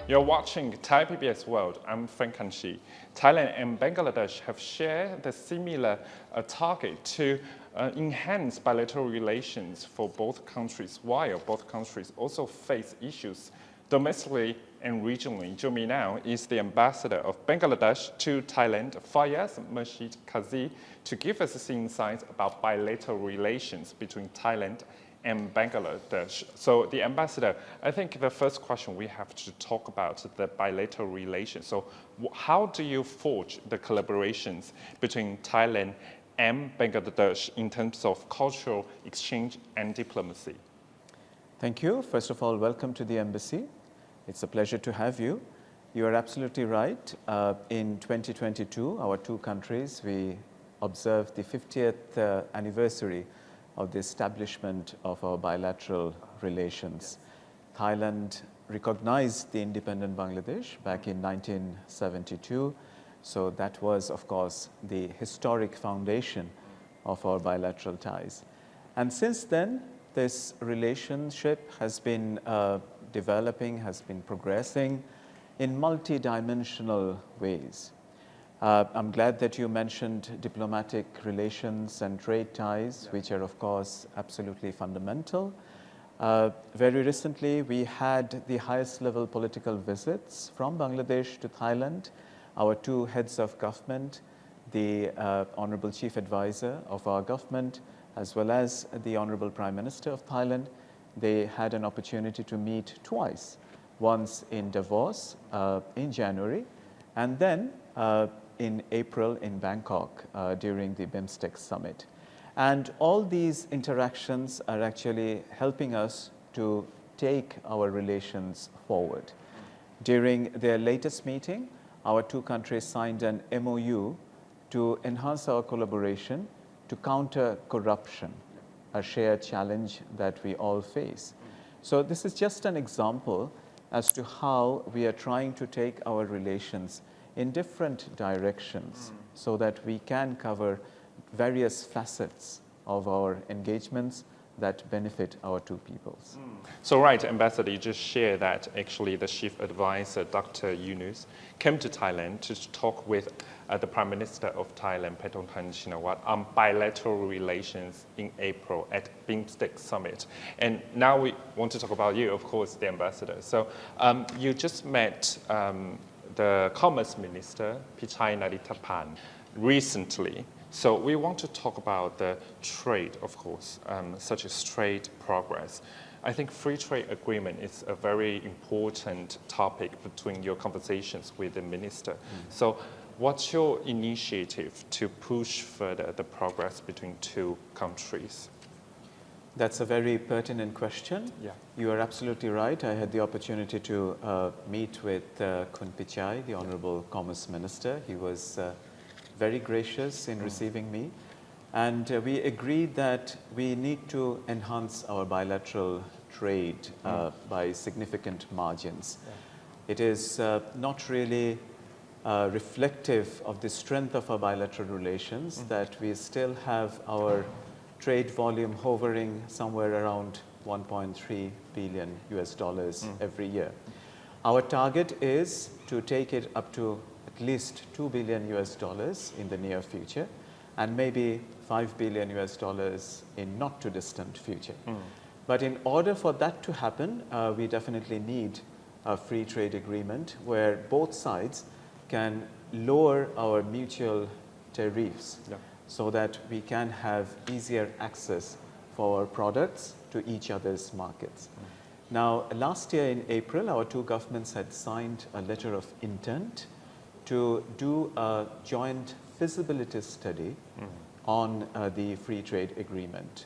You're watching Thai PBS World. I'm Frank Kanchi. Thailand and Bangladesh have shared the similar target to enhance bilateral relations for both countries, while both countries also face issues domestically and regionally. Joining me now is the ambassador of Bangladesh to Thailand, Faiyaz Murshid Kazi, to give us his insights about bilateral relations between Thailand and Bangladesh. So the ambassador, I think the first question we have to talk about the bilateral relations. So how do you forge the collaborations between Thailand and Bangladesh in terms of cultural exchange and diplomacy? Thank you. First of all, welcome to the embassy. It's a pleasure to have you. You are absolutely right. In 2022, our two countries, we observed the 50th anniversary of the establishment of our bilateral relations. Thailand recognized the independent Bangladesh back in 1972. So that was, of course, the historic foundation of our bilateral ties. And since then, this relationship has been developing, has been progressing in multidimensional ways. I'm glad that you mentioned diplomatic relations and trade ties, which are, of course, absolutely fundamental. Very recently, we had the highest level political visits from Bangladesh to Thailand. Our two heads of government, the Honorable Chief Advisor of our government, as well as the Honorable Prime Minister of Thailand, they had an opportunity to meet twice, once in Davos in January, and then in April in Bangkok during the BIMSTEC summit. And all these interactions are actually helping us to take our relations forward. During their latest meeting, our two countries signed an MOU to enhance our collaboration to counter corruption, a shared challenge that we all face. So this is just an example as to how we are trying to take our relations in different directions so that we can cover various facets of our engagements that benefit our two peoples. So right, Ambassador, you just shared that actually the Chief Advisor, Dr. Yunus, came to Thailand to talk with the Prime Minister of Thailand, Paetongtarn Shinawatra, on bilateral relations in April at BIMSTEC Summit. And now we want to talk about you, of course, the Ambassador. So you just met the Commerce Minister, Pichai Narithapan, recently. So we want to talk about the trade, of course, such as trade progress. I think free trade agreement is a very important topic between your conversations with the minister. So what's your initiative to push further the progress between two countries? That's a very pertinent question. Yeah. You are absolutely right. I had the opportunity to meet with Khun Pichai, the Honorable Commerce Minister. He was very gracious in receiving me. And we agreed that we need to enhance our bilateral trade by significant margins. Yeah. It is not really reflective of the strength of our bilateral relations that we still have our trade volume hovering somewhere around 1.3 billion US dollars every year. Our target is to take it up to at least 2 billion US dollars in the near future, and maybe 5 billion US dollars in not too distant future. But in order for that to happen, we definitely need a free trade agreement where both sides can lower our mutual tariffs so that we can have easier access for our products to each other's markets. Now, last year in April, our two governments had signed a letter of intent to do a joint feasibility study on the free trade agreement.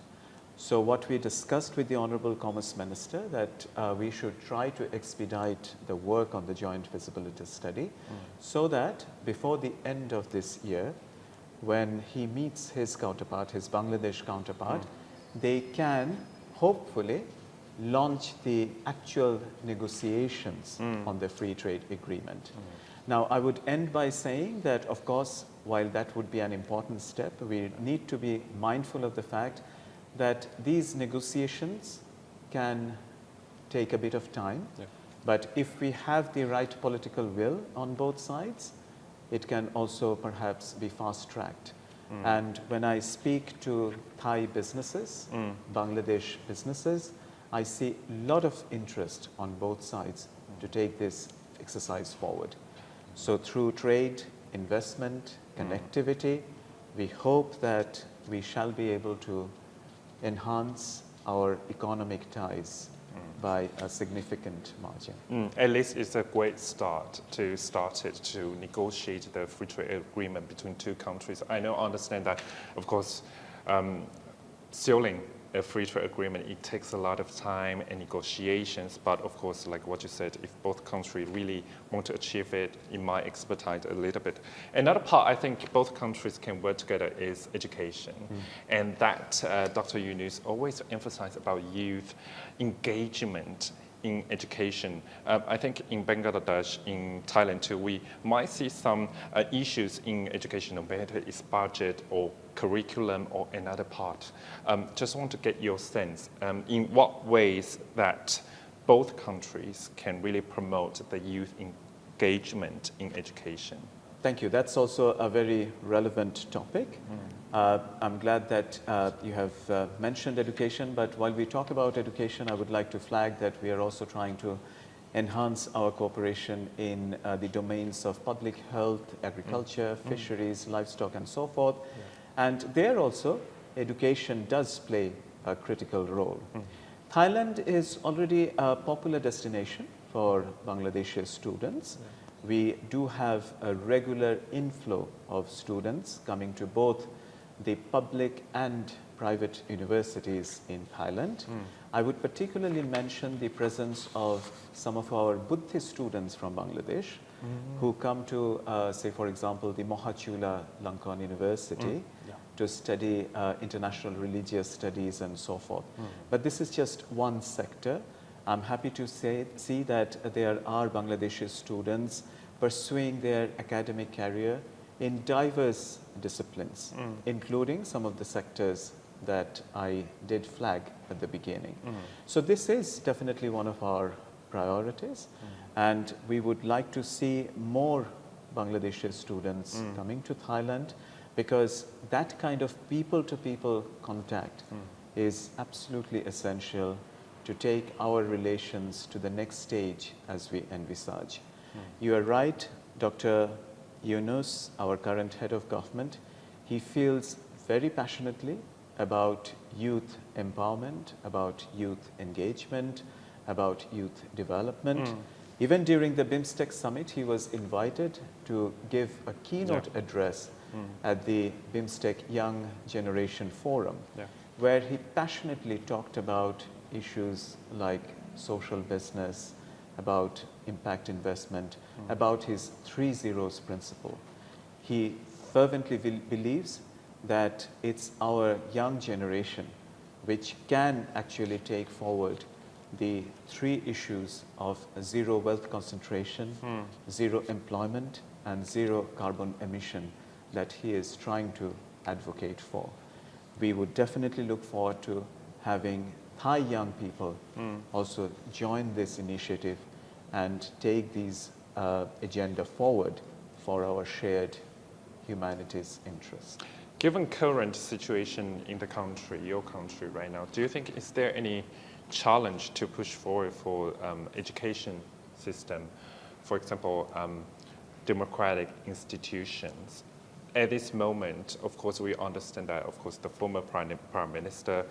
So what we discussed with the Honorable Commerce Minister that we should try to expedite the work on the joint feasibility study so that before the end of this year, when he meets his counterpart, his Bangladesh counterpart, they can hopefully launch the actual negotiations on the free trade agreement. Now, I would end by saying that, of course, while that would be an important step, we need to be mindful of the fact that these negotiations can take a bit of time. But if we have the right political will on both sides, it can also perhaps be fast-tracked. And when I speak to Thai businesses, Bangladesh businesses, I see a lot of interest on both sides to take this exercise forward. So through trade, investment, connectivity, we hope that we shall be able to enhance our economic ties by a significant margin. At least it's a great start to start it to negotiate the free trade agreement between two countries. I understand that, of course, sealing a free trade agreement, it takes a lot of time and negotiations, but of course, like what you said, if both countries really want to achieve it, it might expedite a little bit. Another part I think both countries can work together is education. And that Dr. Yunus always emphasized about youth engagement in education. I think in Bangladesh, in Thailand too, we might see some issues in education, whether it's budget or curriculum or another part. Just want to get your sense in what ways that both countries can really promote the youth engagement in education. Thank you. That's also a very relevant topic. I'm glad that you have mentioned education, but while we talk about education, I would like to flag that we are also trying to enhance our cooperation in the domains of public health, agriculture, fisheries, livestock, and so forth. And there also, education does play a critical role. Thailand is already a popular destination for Bangladeshi students. We do have a regular inflow of students coming to both the public and private universities in Thailand. I would particularly mention the presence of some of our Buddhist students from Bangladesh who come to, say, for example, the Mohachula Lankan University to study international religious studies and so forth. But this is just one sector. I'm happy to see that there are Bangladeshi students pursuing their academic career in diverse disciplines, including some of the sectors that I did flag at the beginning. So this is definitely one of our priorities, and we would like to see more Bangladeshi students coming to Thailand, because that kind of people-to-people contact is absolutely essential to take our relations to the next stage as we envisage. You are right, Dr. Yunus, our current head of government, he feels very passionately about youth empowerment, about youth engagement, about youth development. Even during the BIMSTEC summit, he was invited to give a keynote address at the BIMSTEC Young Generation Forum, where he passionately talked about issues like social business, about impact investment, about his 3 zeros principle. He fervently believes that it's our young generation which can actually take forward the 3 issues of zero wealth concentration, zero employment, and zero carbon emission that he is trying to advocate for. We would definitely look forward to having Thai young people also join this initiative and take these agenda forward for our shared humanities interests. Given current situation in the country, your country right now, do you think is there any challenge to push forward for education system, for example, democratic institutions? At this moment, of course, we understand that, of course, the former Prime Minister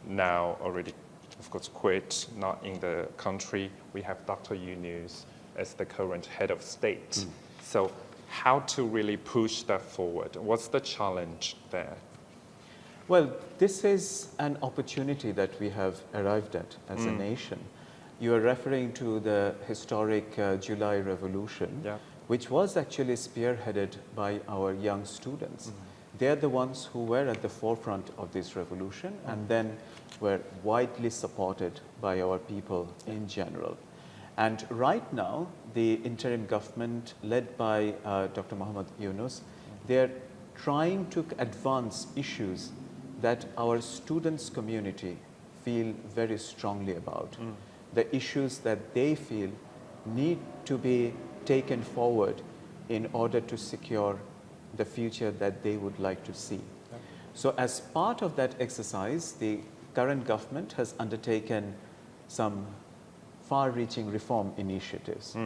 now already, of course, quit, not in the country. We have Dr. Yunus as the current head of state. So how to really push that forward? What's the challenge there? Well, this is an opportunity that we have arrived at as a nation. You are referring to the historic July Revolution, which was actually spearheaded by our young students. They're the ones who were at the forefront of this revolution and then were widely supported by our people in general. And right now, the interim government led by Dr. Muhammad Yunus, they're trying to advance issues that our students community feel very strongly about. The issues that they feel need to be taken forward in order to secure the future that they would like to see. Yeah. So as part of that exercise, the current government has undertaken some far-reaching reform initiatives.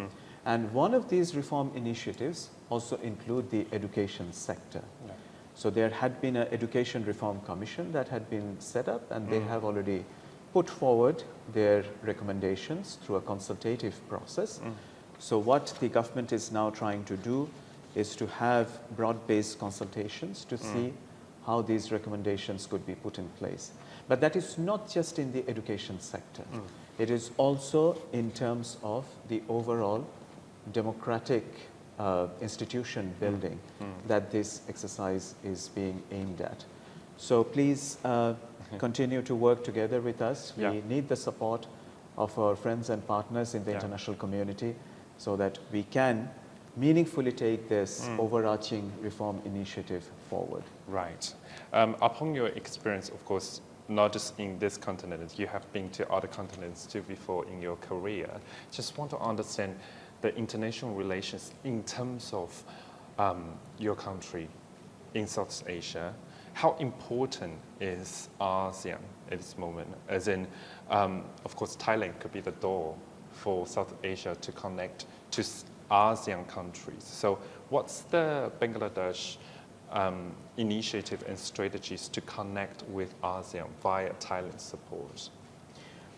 And one of these reform initiatives also include the education sector. Yeah. So there had been an education reform commission that had been set up, and they have already put forward their recommendations through a consultative process. So what the government is now trying to do is to have broad-based consultations to see how these recommendations could be put in place. But that is not just in the education sector. It is also in terms of the overall democratic institution building that this exercise is being aimed at. So please continue to work together with us. We need the support of our friends and partners in the international community so that we can meaningfully take this overarching reform initiative forward. Right. Upon your experience, of course, not just in this continent, you have been to other continents too before in your career. Just want to understand the international relations in terms of your country in South Asia. How important is ASEAN at this moment? As in, of course, Thailand could be the door for South Asia to connect to ASEAN countries. So what's the Bangladesh initiative and strategies to connect with ASEAN via Thailand's support?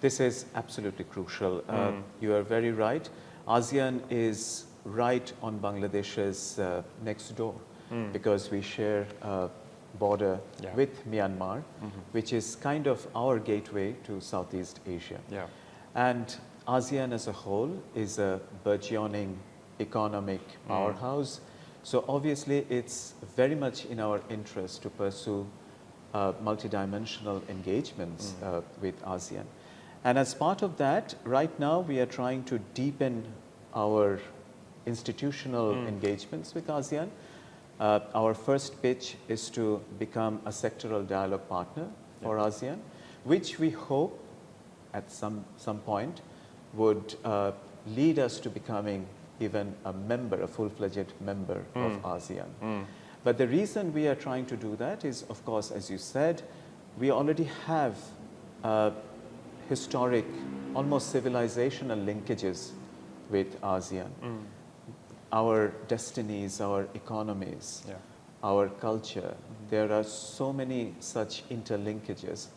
This is absolutely crucial. You are very right. ASEAN is right on Bangladesh's next door because we share a border with Myanmar, which is kind of our gateway to Southeast Asia. Yeah. And ASEAN as a whole is a burgeoning economic powerhouse. So obviously it's very much in our interest to pursue multidimensional engagements with ASEAN. And as part of that, right now we are trying to deepen our institutional engagements with ASEAN. Our first pitch is to become a sectoral dialogue partner for ASEAN, which we hope at some point would lead us to becoming even a member, a full-fledged member of ASEAN. But the reason we are trying to do that is, of course, as you said, we already have historic, almost civilisational linkages with ASEAN. Our destinies, our economies, our culture, there are so many such interlinkages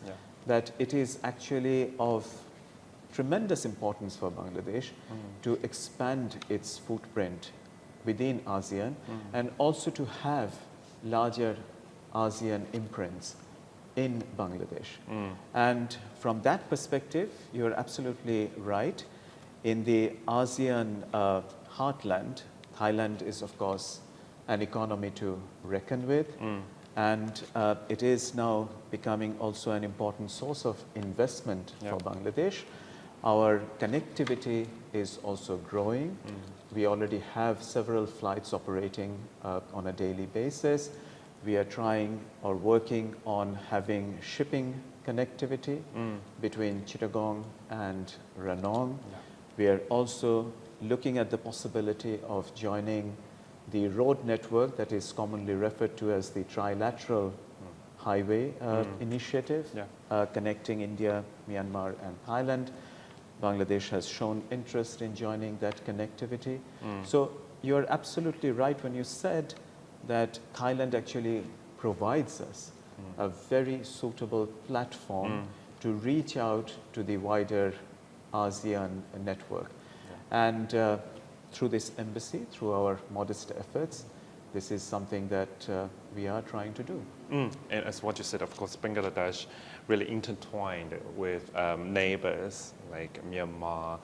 that it is actually of tremendous importance for Bangladesh to expand its footprint within ASEAN and also to have larger ASEAN imprints in Bangladesh. And from that perspective, you're absolutely right. In the ASEAN heartland, Thailand is, of course, an economy to reckon with. And it is now becoming also an important source of investment for Bangladesh. Our connectivity is also growing. We already have several flights operating on a daily basis. We are trying or working on having shipping connectivity between Chittagong and Ranong. We are also looking at the possibility of joining the road network that is commonly referred to as the Trilateral Highway Initiative, connecting India, Myanmar, and Thailand. Bangladesh has shown interest in joining that connectivity. So you're absolutely right when you said that Thailand actually provides us a very suitable platform to reach out to the wider ASEAN network. And through this embassy, through our modest efforts, this is something that we are trying to do. And as what you said, of course, Bangladesh really intertwined with neighbors like Myanmar,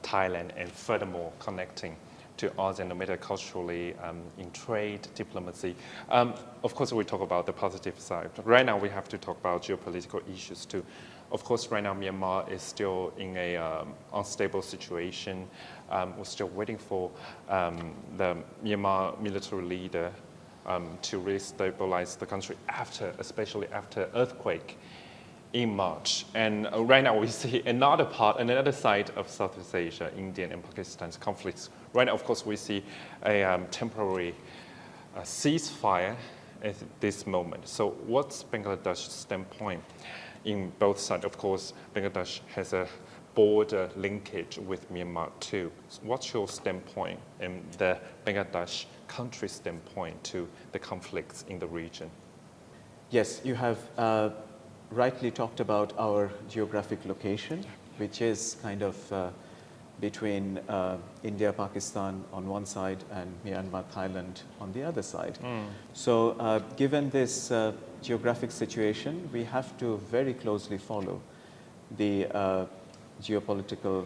Thailand, and furthermore connecting to ASEAN, no matter culturally, in trade, diplomacy. Of course, we talk about the positive side. Right now, we have to talk about geopolitical issues too. Of course, right now, Myanmar is still in a unstable situation. We're still waiting for the Myanmar military leader to restabilize the country especially after earthquake. in March. And right now we see another side of Southeast Asia, India and Pakistan's conflicts. Right now, of course, we see a temporary ceasefire at this moment. So what's Bangladesh's standpoint in both sides? Of course, Bangladesh has a border linkage with Myanmar too. So what's your standpoint and the Bangladesh country's standpoint to the conflicts in the region? Yes, you have rightly talked about our geographic location, which is kind of between India, Pakistan on one side and Myanmar, Thailand on the other side. So given this geographic situation, we have to very closely follow the geopolitical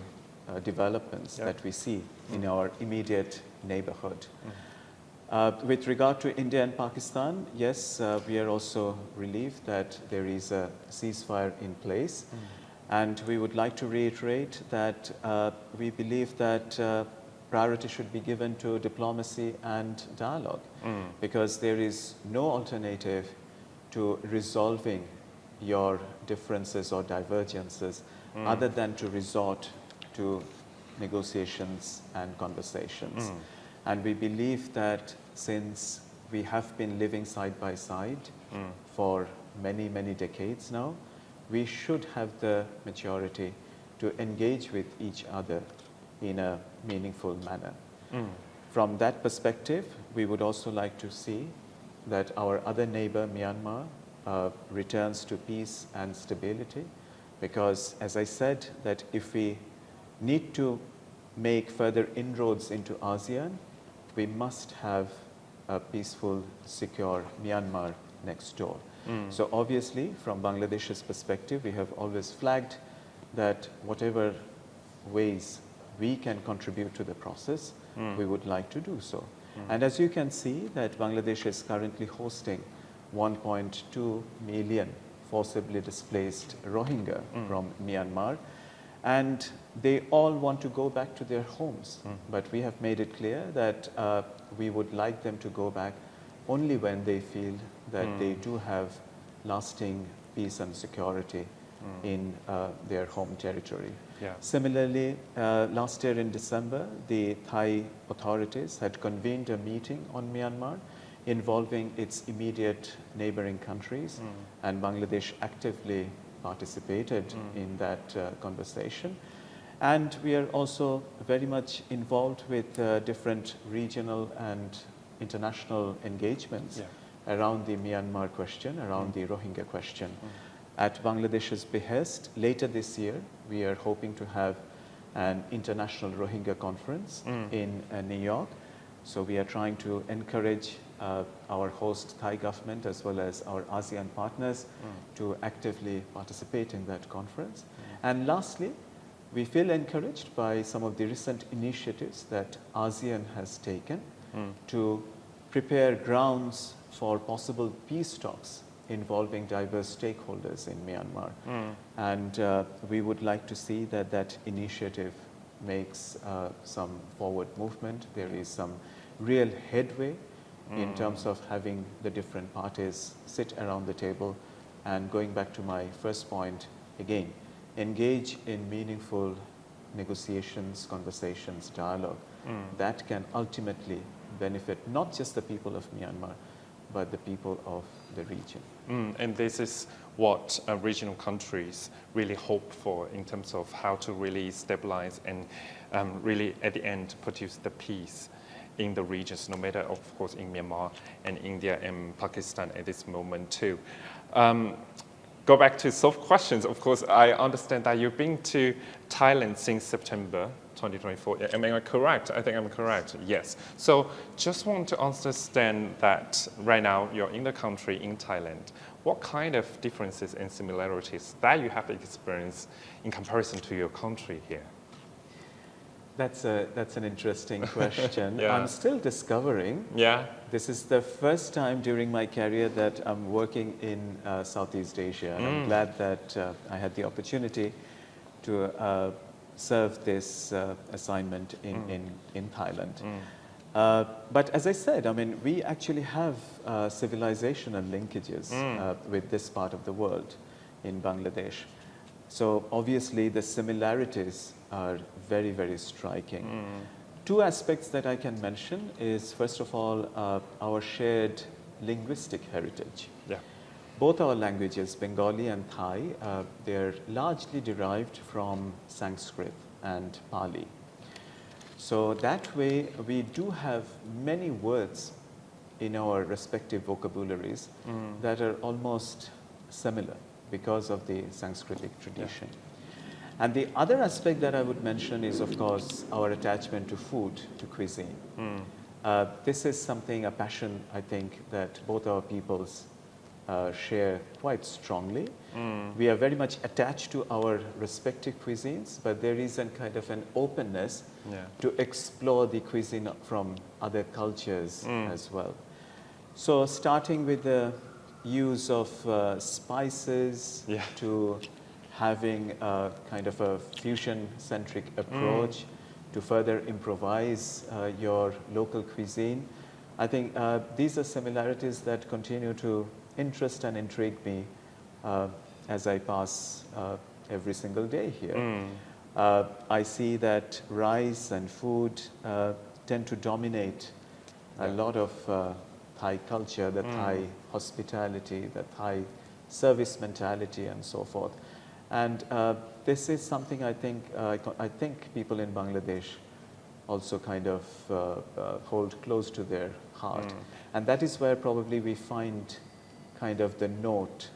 developments that we see in our immediate neighborhood. With regard to India and Pakistan, yes, we are also relieved that there is a ceasefire in place. And we would like to reiterate that we believe that priority should be given to diplomacy and dialogue, because there is no alternative to resolving your differences or divergences other than to resort to negotiations and conversations. And we believe that since we have been living side by side for many, many decades now, we should have the maturity to engage with each other in a meaningful manner. From that perspective, we would also like to see that our other neighbor, Myanmar, returns to peace and stability, because as I said, that if we need to make further inroads into ASEAN, we must have a peaceful, secure Myanmar next door. So obviously, from Bangladesh's perspective, we have always flagged that whatever ways we can contribute to the process, we would like to do so. And as you can see, that Bangladesh is currently hosting 1.2 million forcibly displaced Rohingya from Myanmar, and they all want to go back to their homes. But we have made it clear that we would like them to go back only when they feel that they do have lasting peace and security in their home territory. Similarly, last year in December, the Thai authorities had convened a meeting on Myanmar involving its immediate neighboring countries, and Bangladesh actively participated in that conversation. And we are also very much involved with different regional and international engagements around the Myanmar question, around the Rohingya question. At Bangladesh's behest, later this year, we are hoping to have an international Rohingya conference in New York. So we are trying to encourage our host Thai government as well as our ASEAN partners to actively participate in that conference. And lastly, we feel encouraged by some of the recent initiatives that ASEAN has taken to prepare grounds for possible peace talks involving diverse stakeholders in Myanmar. And we would like to see that that initiative makes some forward movement. There is some real headway in terms of having the different parties sit around the table. And going back to my first point, again, engage in meaningful negotiations, conversations, dialogue that can ultimately benefit not just the people of Myanmar, but the people of the region. And this is what regional countries really hope for in terms of how to really stabilize and really at the end produce the peace in the regions, no matter of course in Myanmar and India and Pakistan at this moment too. Go back to soft questions. Of course, I understand that you've been to Thailand since September 2024. Am I correct? I think I'm correct. Yes. So just want to understand that right now you're in the country, in Thailand. What kind of differences and similarities that you have experienced in comparison to your country here? That's an interesting question. I'm still discovering. This is the first time during my career that I'm working in Southeast Asia. And I'm glad that I had the opportunity to serve this assignment in Thailand. But as I said, I mean, we actually have civilizational linkages with this part of the world. in Bangladesh. So obviously the similarities are very, very striking. Two aspects that I can mention is, first of all, our shared linguistic heritage. Yeah. Both our languages, Bengali and Thai, they're largely derived from Sanskrit and Pali. So that way, we do have many words in our respective vocabularies that are almost similar because of the Sanskritic tradition. And the other aspect that I would mention is, of course, our attachment to food, to cuisine. This is something, a passion, I think, that both our peoples share quite strongly. We are very much attached to our respective cuisines, but there is a kind of an openness to explore the cuisine from other cultures as well. So starting with the use of spices to having a kind of a fusion-centric approach to further improvise your local cuisine. I think these are similarities that continue to interest and intrigue me as I pass every single day here. I see that rice and food tend to dominate a lot of Thai culture, the Thai hospitality, the Thai service mentality, and so forth. And this is something I think people in Bangladesh also kind of hold close to their heart. And that is where probably we find kind of the note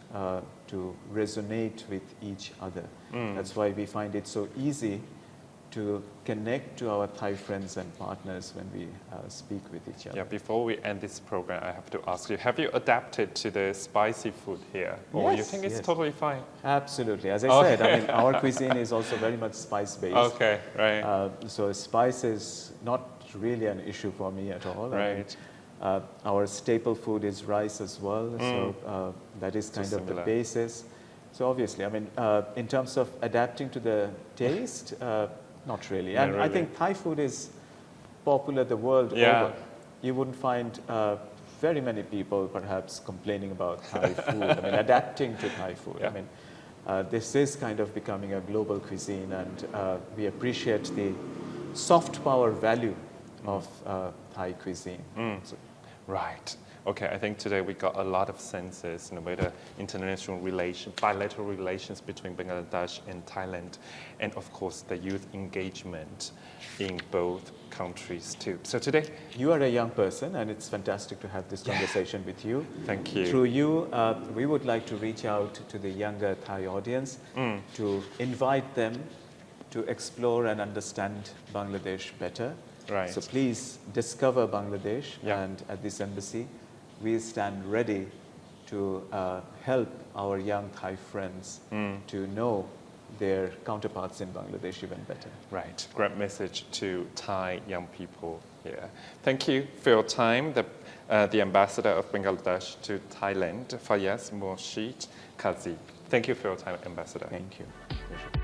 to resonate with each other. That's why we find it so easy to connect to our Thai friends and partners when we speak with each other. Yeah, before we end this program, I have to ask you, have you adapted to the spicy food here? Or you think it's totally fine? Absolutely. As I said, I mean, our cuisine is also very much spice-based. Okay, right. So spice is not really an issue for me at all. Right. Our staple food is rice as well, so that is kind of the basis. So obviously, I mean, in terms of adapting to the taste, not really. And I think Thai food is popular the world over. You wouldn't find very many people perhaps complaining about Thai food, I mean, adapting to Thai food. I mean, this is kind of becoming a global cuisine, and we appreciate the soft power value of Thai cuisine. So, right. Okay, I think today we got a lot of senses about the international relations, bilateral relations between Bangladesh and Thailand, and of course the youth engagement in both countries too. So today, you are a young person, and it's fantastic to have this conversation with you. Thank you. Through you, we would like to reach out to the younger Thai audience to invite them to explore and understand Bangladesh better. Right. So please discover Bangladesh, and at this embassy, we stand ready to help our young Thai friends to know their counterparts in Bangladesh even better. Right. Great message to Thai young people here. Thank you for your time. The ambassador of Bangladesh to Thailand, Faiyaz Murshid Kazi. Thank you for your time, ambassador. Thank you. Pleasure.